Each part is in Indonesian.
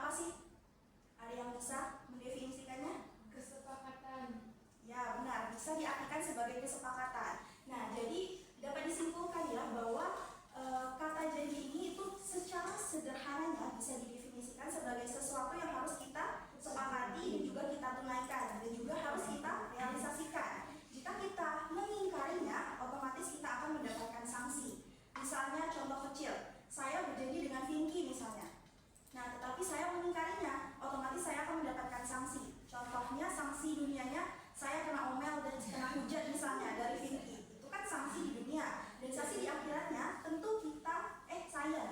apa sih? Ada yang bisa mendefinisikannya? Kesepakatan. Ya benar, bisa diartikan sebagai kesepakatan. Nah, jadi dapat disimpulkan ya bahwa kata janji ini itu secara sederhananya bisa didefinisikan sebagai sesuatu yang harus kita sepakati dan juga kita tunaikan dan juga harus kita realisasikan. Jika kita mengingkarinya, otomatis kita akan mendapatkan sanksi. Misalnya contoh kecil, saya berjanji dengan Vinky misalnya. Nah, tetapi saya mengingkarinya, otomatis saya akan mendapatkan sanksi. Contohnya sanksi dunianya, saya kena omel dan kena hujat misalnya dari Vinky. Kan sanksi di dunia, dan sanksi di akhiratnya tentu kita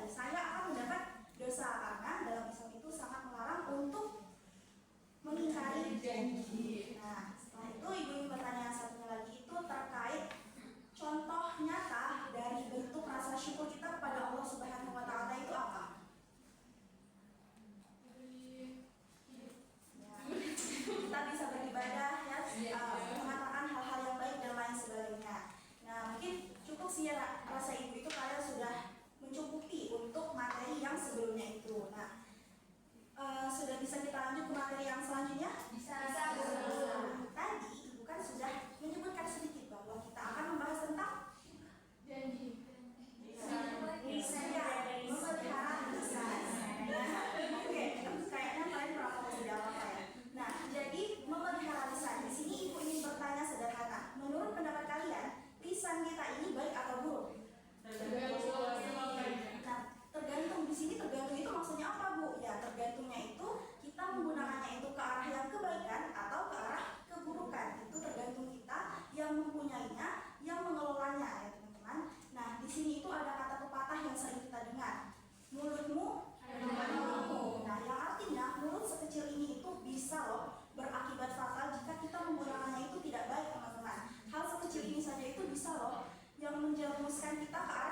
saya akan mendapat dosa karena dalam Islam itu sangat melarang untuk mengingkari janji. Nah, setelah itu ibu ingin pertanyaan satunya lagi itu terkait contoh nyata dari bentuk rasa syukur kita kepada Allah Subhanahu wa Ta'ala itu apa? Kita bisa beribadah ya, mengatakan hal-hal yang baik dan lain sebagainya. Nah, mungkin cukup sih ya rasa ibu itu kalian sudah mencukupi untuk materi yang sebelumnya itu. Nah, sudah bisa kita lanjut ke materi yang selanjutnya? Bisa. Tadi ibu kan sudah menyebutkan sedikit bahwa kita akan membahas tentang Janji. Memelihara lisan. Oke, kayaknya kalian merasa tidak apa ya. Nah, jadi memelihara lisan. Di sini ibu ingin bertanya sederhana. Menurut pendapat kalian, lisan kita ini baik atau buruk? Nah, tergantung di sini tergantung itu maksudnya apa, Bu? Ya, tergantungnya itu kita menggunakannya itu ke arah yang kebaikan atau ke arah keburukan. Itu tergantung kita yang mempunyainya, yang mengelolanya ya, teman-teman. Nah, di sini itu ada kata pepatah yang sering kita dengar. Mulutmu adalah mulutmu. Nah, yang artinya mulut sekecil ini itu bisa loh berakibat fatal jika kita menggunakannya itu tidak baik, teman-teman. Hal sekecil ini saja itu bisa loh yang menjerumuskan kita ke arah